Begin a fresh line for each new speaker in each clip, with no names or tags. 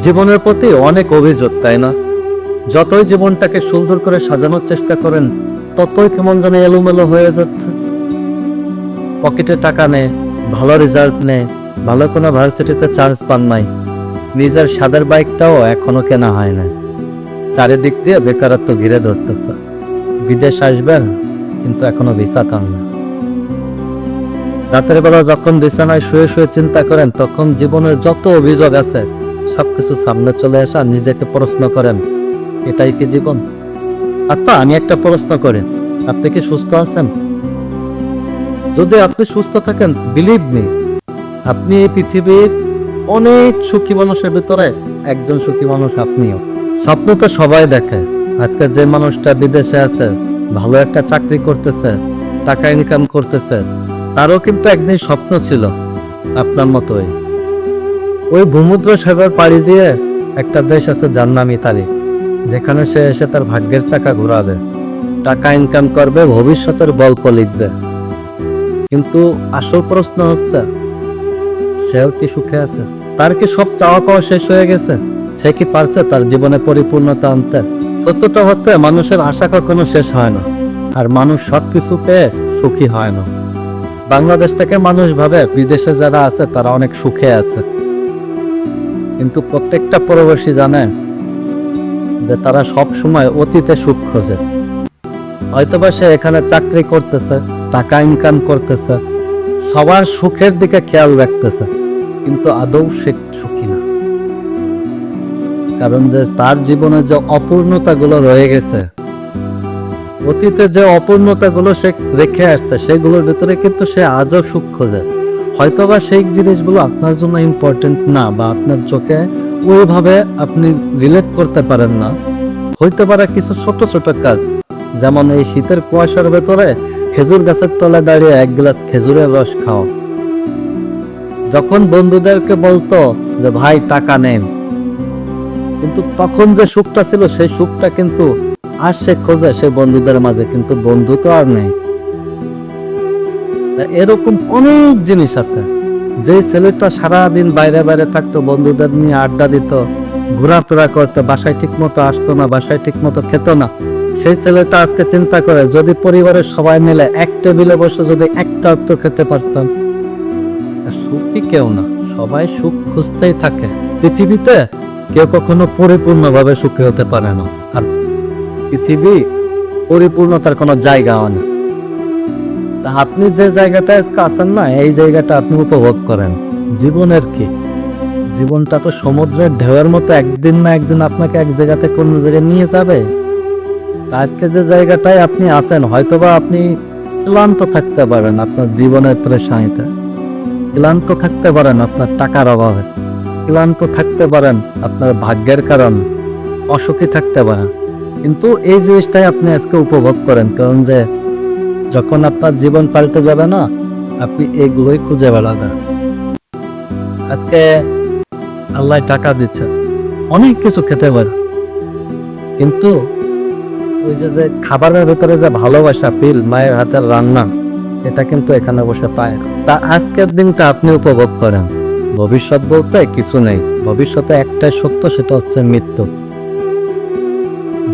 জীবনের প্রতি অনেক অভিযোগ, তাই না? যতই জীবনটাকে সুন্দর করে সাজানোর চেষ্টা করেন, ততই কেমন যেন এলোমেলো হয়ে যাচ্ছে। পকেটে টাকা নেই, ভালো রেজাল্ট নেই, ভালো কোনো ভার্সিটিতে চান্স পান নাই, নিজের স্বাদের বাইকটাও এখনো কেনা হয় না। চারিদিক দিয়ে বেকারত্ব ঘিরে ধরতেছে। বিদেশ আসবেন, কিন্তু এখনো ভিসা কান না। রাতের বেলা যখন বিছানায় শুয়ে শুয়ে চিন্তা করেন, তখন জীবনের যত অভিযোগ আছে সবকিছু সামনে চলে আসা, নিজেকে প্রশ্ন করেন, এটাই কি জীবন? আচ্ছা, আমি একটা প্রশ্ন করি, আপনি কি সুস্থ আছেন? যদি আপনি সুস্থ থাকেন, বিলিভ মি, আপনি এই পৃথিবীর অনেক সুখী মানুষের ভিতরে একজন সুখী মানুষ আপনিও। স্বপ্ন তো সবাই দেখে। আজকে যে মানুষটা বিদেশে আছে, ভালো একটা চাকরি করতেছে, টাকা ইনকাম করতেছে, তারও কিন্তু একদিন স্বপ্ন ছিল আপনার মতোই। ওই ভূমুদ্র সাগর পাড়ি দিয়ে একটা দেশ আছে যার নাম ইতালি, যেখানে সে এসে তার ভাগ্যের চাকা ঘোরাবে, টাকা ইনকাম করবে, ভবিষ্যতের গল্প লিখবে। কিন্তু আসল প্রশ্ন হচ্ছে, সেও কি সুখে আছে? তার কি সব চাওয়া পাওয়া শেষ হয়ে গেছে? সে কি পারছে তার জীবনে পরিপূর্ণতা আনতে? সত্যটা হচ্ছে, মানুষের আশা কখনো শেষ হয় না, আর মানুষ সবকিছু পেয়ে সুখী হয় না। বাংলাদেশ থেকে মানুষ ভাবে বিদেশে যারা আছে তারা অনেক সুখে আছে, কিন্তু প্রত্যেকটা প্রবাসী জানে যে তারা সব সময় অতীতে সুখ খোঁজে। হয়তোবা সে এখানে চাকরি করতেছে, টাকা ইনকাম করতেছে, সবার সুখের দিকে খেয়াল রাখতেছে, কিন্তু আদৌ সে সুখী না। কারণ যে তার জীবনে যে অপূর্ণতাগুলো রয়ে গেছে, অতীতে যে অপূর্ণতাগুলো সে রেখে আসছে, সেগুলোর ভিতরে কিন্তু সে আজও সুখ খোঁজে। হয়তোবা সেই জিনিসগুলো আপনার জন্য ইম্পর্টেন্ট না, বা আপনার চোখে ওইভাবে আপনি রিলেট করতে পারেন না। হইতে পারে কিছু ছোট ছোট কাজ, যেমন এই শীতের কুয়াশার ভেতরে খেজুর গাছের তলায় দাঁড়িয়ে এক গ্লাস খেজুরের রস খাও। যখন বন্ধুদেরকে বলতো যে ভাই টাকা নেন, কিন্তু তখন যে সুখটা ছিল, সেই সুখটা কিন্তু আর সে খোঁজে সেই বন্ধুদের মাঝে, কিন্তু বন্ধু তো আর নেই। এরকম অনেক জিনিস আছে। যে ছেলেটা সারাদিন বাইরে বাইরে থাকতো, বন্ধুদের নিয়ে আড্ডা দিত, ঘোরাফেরা করতো, বাসায় ঠিক মতো আসতো না, বাসায় ঠিক মতো খেত না, সেই ছেলেটা আজকে চিন্তা করে, যদি পরিবারের সবাই মিলে এক টেবিলে বসে যদি একটা অক্ত খেতে পারতাম। সুখী কেউ না, সবাই সুখ খুঁজতেই থাকে। পৃথিবীতে কেউ কখনো পরিপূর্ণভাবে সুখী হতে পারে না, আর পৃথিবী পরিপূর্ণতার কোনো জায়গাও না। আপনি যে জায়গাটা আজকে আছেন না, এই জায়গাটা আপনি উপভোগ করেন। জীবনের কি, জীবনটা তো সমুদ্রের ঢেউয়ের মতো, একদিন না একদিন আপনাকে এক জায়গাতে কোন জায়গায় নিয়ে যাবে। আজকে যে জায়গাটায় আপনি আছেন, হয়তোবা আপনি ক্লান্ত থাকতে পারেন আপনার জীবনের প্রেশানিতে, ক্লান্ত থাকতে পারেন আপনার টাকার অভাবে, ক্লান্ত থাকতে পারেন আপনার ভাগ্যের কারণে, অসুখী থাকতে পারেন, কিন্তু এই জিনিসটাই আপনি আজকে উপভোগ করেন। কারণ যে যখন আপনার জীবন পাল্টে যাবে না, আপনি এগুলোই খুঁজে বেড়াবেন। আজকে আল্লাহ টাকা দিচ্ছে, অনেক কিছু খেতে পারে, কিন্তু ওই যে খাবারের ভেতরে যে ভালোবাসা, ফিল, মায়ের হাতের রান্না, এটা কিন্তু এখানে বসে পায় না। তা আজকের দিনটা আপনি উপভোগ করেন। ভবিষ্যৎ বলতে কিছু নেই, ভবিষ্যতে একটাই সত্য, সেটা হচ্ছে মৃত্যু।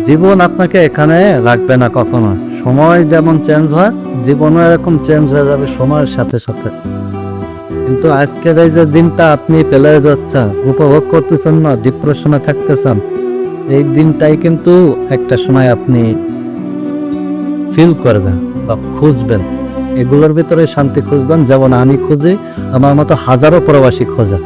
জীবন আপনাকে এখানে রাখবে না কখনো। সময় যেমন চেঞ্জ হয়, জীবনও এরকম চেঞ্জ হয়ে যাবে সময়ের সাথে সাথে। কিন্তু আজকের এই যে দিনটা আপনি পেলে যাচ্ছেন, উপভোগ করতেছেন না, ডিপ্রেশনে থাকতেছেন, এই দিনটাই কিন্তু একটা সময় আপনি ফিল করবেন বা খুঁজবেন। এগুলোর ভিতরে শান্তি খুঁজবেন, যেমন আমি খুঁজি, আমার মতো হাজারো প্রবাসী খোঁজে।